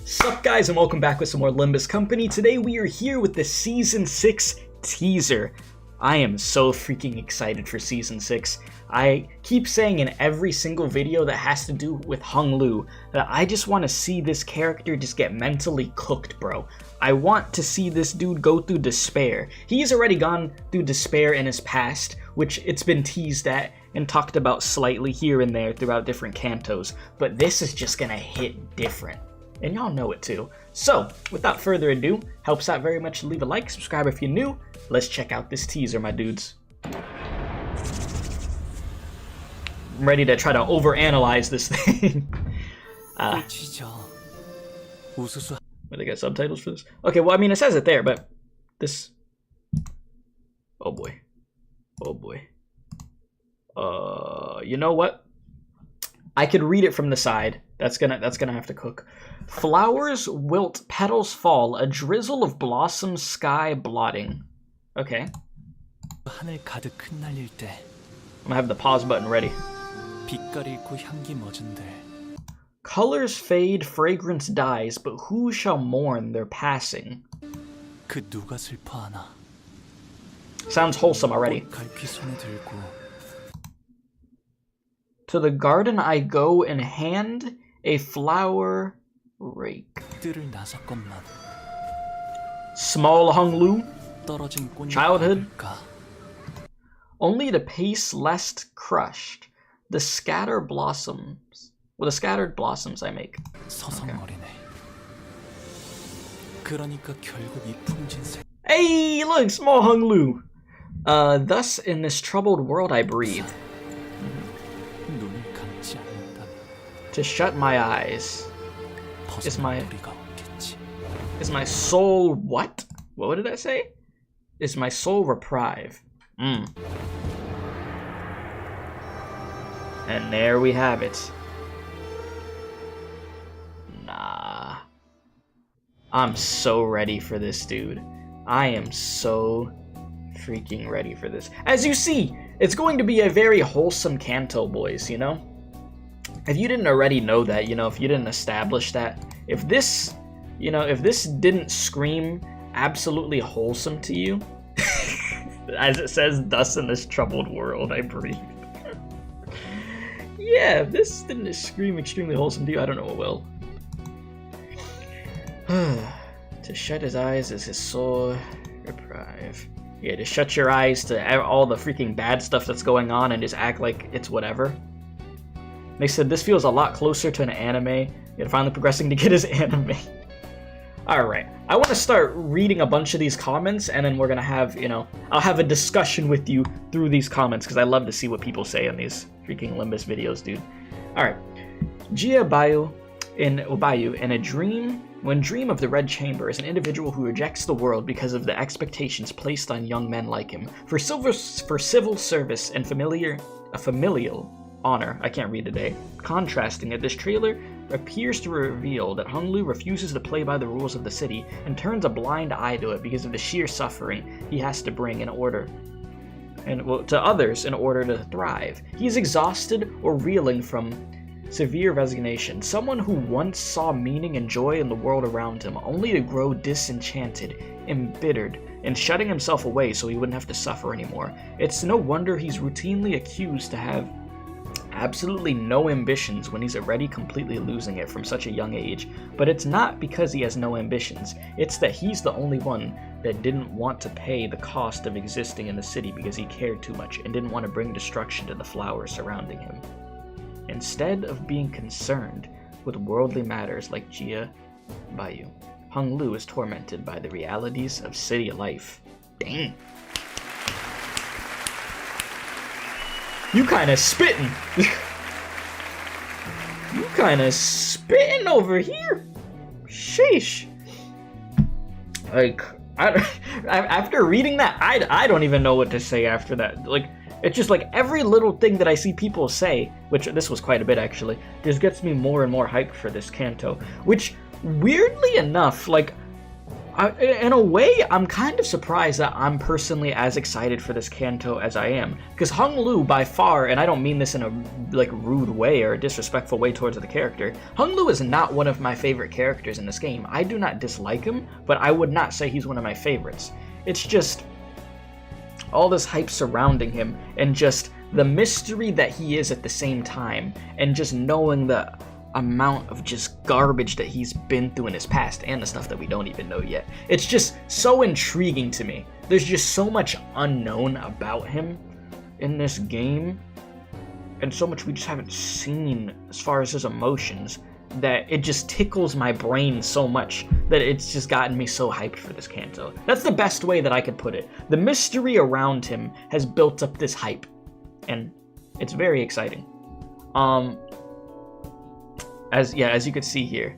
Sup guys, and welcome back with some more Limbus company. Today we are here with the Season 6 teaser. I am so freaking excited for Season 6. I keep saying in every single video that has to do with Hung Lu that I just want to see this character just get mentally cooked, bro. I want to see this dude go through despair. He's already gone through despair in his past, which it's been teased at and talked about slightly here and there throughout different cantos, but this is just gonna hit different. And y'all know it too. So, without further ado, helps out very much to leave a like, subscribe if you're new. Let's check out this teaser, my dudes. I'm ready to try to overanalyze this thing. They got subtitles for this? Okay, well, I mean, it says it there, but this... Oh boy. Oh boy. You know what? I could read it from the side. That's gonna have to cook. Flowers wilt, petals fall, a drizzle of blossoms, sky blotting. Okay. I'm gonna have the pause button ready. Colors fade, fragrance dies, but who shall mourn their passing? Sounds wholesome already. To the garden I go and hand a flower rake. Small Hung Lu, childhood, only to pace lest crushed. The scattered blossoms, well, the scattered blossoms I make. Okay. Hey, look, small Hung Lu. Thus in this troubled world I breathe. To shut my eyes is my soul what? What did I say? Is my soul reprieve? And there we have it. Nah. I'm so ready for this, dude. I am so freaking ready for this. As you see, it's going to be a very wholesome canto, boys, you know? If you didn't already know that, you know, if you didn't establish that, if this, you know, if this didn't scream absolutely wholesome to you, as it says, thus in this troubled world I breathe. Yeah, if this didn't scream extremely wholesome to you, I don't know what will. To shut his eyes is his soul reprieve. Yeah, to shut your eyes to all the freaking bad stuff that's going on and just act like it's whatever. They said this feels a lot closer to an anime, yet finally progressing to get his anime. Alright, I want to start reading a bunch of these comments, and then we're going to have, you know, I'll have a discussion with you through these comments, because I love to see what people say in these freaking Limbus videos, dude. Alright, Jia Bayu in a dream, when dream of the Red Chamber is an individual who rejects the world because of the expectations placed on young men like him. For civil service and familial honor, I can't read today. Contrasting it, this trailer appears to reveal that Hung Lu refuses to play by the rules of the city and turns a blind eye to it because of the sheer suffering he has to bring to others in order to thrive. He is exhausted or reeling from severe resignation, someone who once saw meaning and joy in the world around him, only to grow disenchanted, embittered, and shutting himself away so he wouldn't have to suffer anymore. It's no wonder he's routinely accused to have absolutely no ambitions when he's already completely losing it from such a young age. But it's not because he has no ambitions, it's that he's the only one that didn't want to pay the cost of existing in the city because he cared too much and didn't want to bring destruction to the flowers surrounding him. Instead of being concerned with worldly matters like Jia Bayu, Hung Lu is tormented by the realities of city life. Dang. You kinda spittin'. You kinda spittin' over here. Sheesh. Like, after reading that, I don't even know what to say after that. Like, it's just like every little thing that I see people say, which this was quite a bit actually, just gets me more and more hyped for this canto. Which, weirdly enough, like, in a way, I'm kind of surprised that I'm personally as excited for this CANTO as I am. Because Hung Lu, by far, and I don't mean this in a like rude way or a disrespectful way towards the character, Hung Lu is not one of my favorite characters in this game. I do not dislike him, but I would not say he's one of my favorites. It's just all this hype surrounding him, and just the mystery that he is at the same time, and just knowing the amount of just garbage that he's been through in his past and the stuff that we don't even know yet. It's just so intriguing to me. There's just so much unknown about him in this game, and so much we just haven't seen as far as his emotions, that it just tickles my brain so much that it's just gotten me so hyped for this CANTO. That's the best way that I could put it. The mystery around him has built up this hype, and it's very exciting. As you can see here,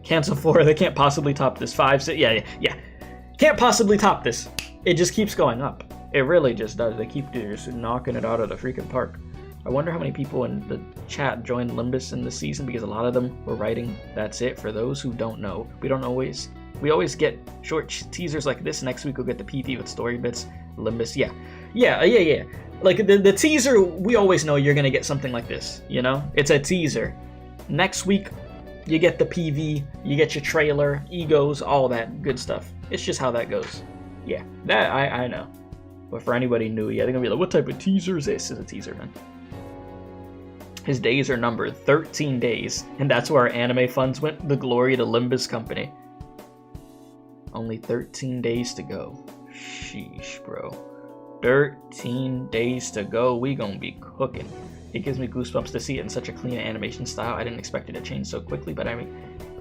CANTO 4, they can't possibly top this. 5, 6, yeah, can't possibly top this. It just keeps going up. It really just does. They keep just knocking it out of the freaking park. I wonder how many people in the chat joined Limbus in this season, because a lot of them were writing, "That's it." For those who don't know, we always get short teasers like this. Next week we'll get the PV with story bits. Limbus, yeah. Like the teaser, we always know you're gonna get something like this. You know, it's a teaser. Next week, you get the PV, you get your trailer, egos, all that good stuff. It's just how that goes. Yeah, that I know. But for anybody new, yeah, they're gonna be like, "What type of teaser is this?" It's a teaser, man. His days are numbered, 13 days, and that's where our anime funds went. The glory to Limbus Company. Only 13 days to go. Sheesh, bro. 13 days to go. We gonna be cooking. It gives me goosebumps to see it in such a clean animation style. I didn't expect it to change so quickly, but I'm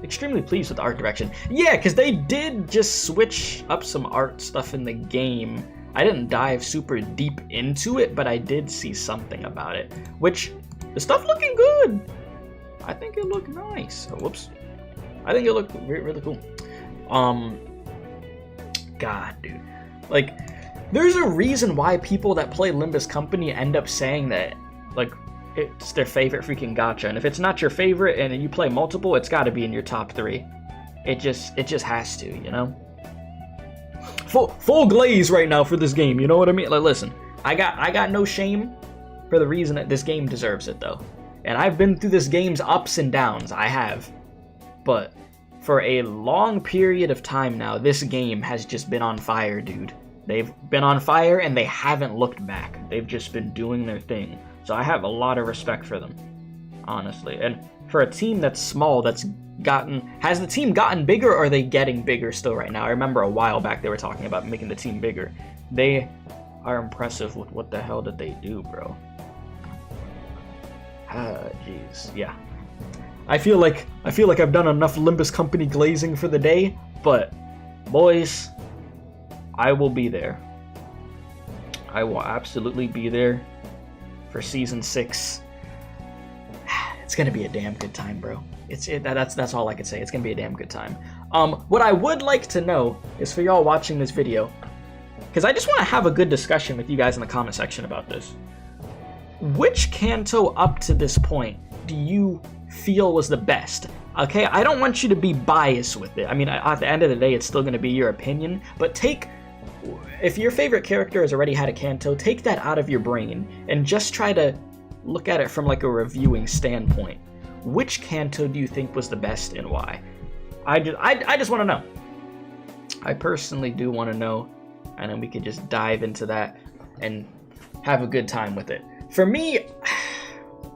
extremely pleased with the art direction. Yeah, because they did just switch up some art stuff in the game. I didn't dive super deep into it, but I did see something about it. Which, the stuff looking good. I think it looked nice. Oh, whoops. I think it looked really cool. God, dude. Like, there's a reason why people that play Limbus Company end up saying that, like, it's their favorite freaking gacha. And if it's not your favorite and you play multiple, it's got to be in your top 3. It just has to, you know? Full glaze right now for this game, you know what I mean? Like, listen, I got no shame for the reason that this game deserves it, though. And I've been through this game's ups and downs, I have. But for a long period of time now, this game has just been on fire, dude. They've been on fire and they haven't looked back. They've just been doing their thing. So I have a lot of respect for them, honestly. And for a team that's small, has the team gotten bigger, or are they getting bigger still right now? I remember a while back they were talking about making the team bigger. They are impressive with what the hell did they do, bro. Jeez, yeah. I feel like I've done enough Limbus Company glazing for the day, but boys, I will be there. I will absolutely be there for Season 6. It's gonna be a damn good time, bro. That's all I can say. It's gonna be a damn good time. What I would like to know is for y'all watching this video, because I just want to have a good discussion with you guys in the comment section about this. Which CANTO up to this point do you feel was the best? Okay, I don't want you to be biased with it. I mean, at the end of the day, it's still going to be your opinion, but if your favorite character has already had a CANTO, take that out of your brain and just try to look at it from like a reviewing standpoint. Which CANTO do you think was the best and why? I just want to know. I personally do want to know, and then we could just dive into that and have a good time with it. For me,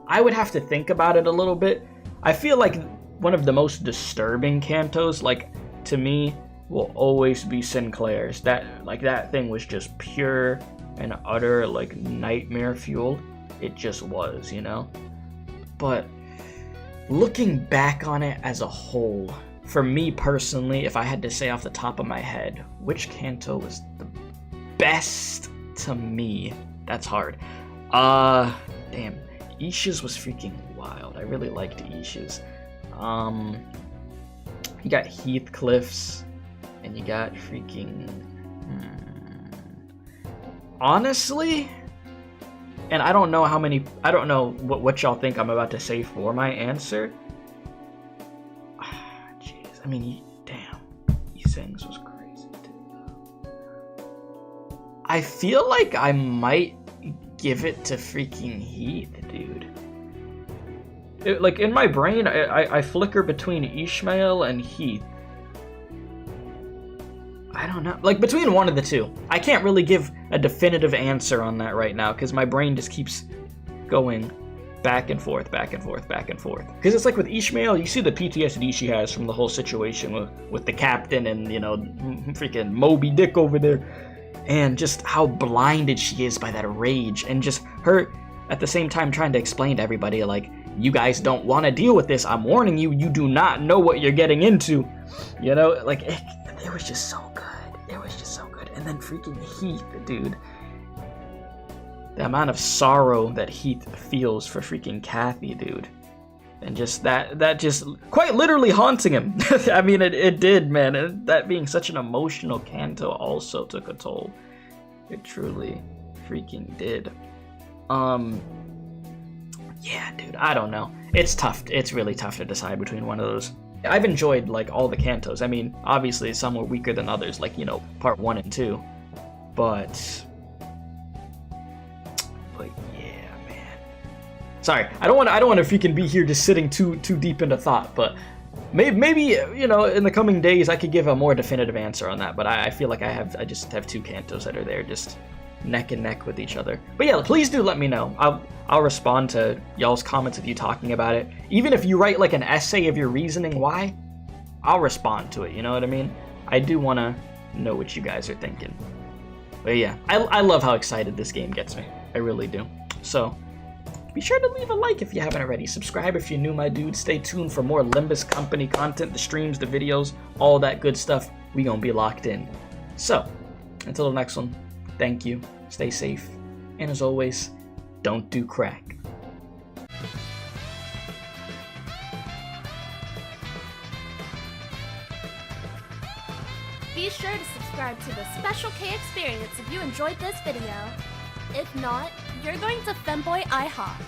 I would have to think about it a little bit. I feel like one of the most disturbing CANTOs, like, to me, will always be Sinclair's. That thing was just pure and utter, like, nightmare fuel. It just was, you know? But looking back on it as a whole, for me personally, if I had to say off the top of my head, which CANTO was the best to me? That's hard. Damn. Isha's was freaking wild. I really liked Isha's. You got Heathcliff's, and you got freaking... Honestly, and I don't know what y'all think I'm about to say for my answer. Jeez, I mean, damn. things was crazy too. I feel like I might give it to freaking Heath, dude. Like, in my brain, I flicker between Ishmael and Heath. I don't know. Like, between one of the two. I can't really give a definitive answer on that right now, because my brain just keeps going back and forth, back and forth, back and forth. Because it's like with Ishmael, you see the PTSD she has from the whole situation with the captain and, you know, freaking Moby Dick over there. And just how blinded she is by that rage. And just her, at the same time, trying to explain to everybody, like, you guys don't want to deal with this. I'm warning you, you do not know what you're getting into. You know, like, it was just so good. It was just so good. And then freaking Heath, dude. The amount of sorrow that Heath feels for freaking Kathy, dude. And just that just quite literally haunting him. I mean, it did, man. And that being such an emotional canto also took a toll. It truly freaking did. Yeah, dude, I don't know. It's tough. It's really tough to decide between one of those. I've enjoyed, like, all the cantos. I mean, obviously some were weaker than others, like, you know, part 1 and 2. But yeah, man. Sorry, I don't want to freaking be here just sitting too deep into thought, but maybe, you know, in the coming days I could give a more definitive answer on that, but I feel like I just have 2 cantos that are there just neck and neck with each other. But yeah, please do let me know. I'll respond to y'all's comments of you talking about it. Even if you write like an essay of your reasoning why, I'll respond to it, you know what I mean? I do want to know what you guys are thinking. But yeah, I love how excited this game gets me. I really do. So, be sure to leave a like if you haven't already. Subscribe if you're new, my dude. Stay tuned for more Limbus Company content, the streams, the videos, all that good stuff. We gonna be locked in. So, until the next one, thank you, stay safe, and as always, don't do crack. Be sure to subscribe to the Special K experience if you enjoyed this video. If not, you're going to Femboy IHOP.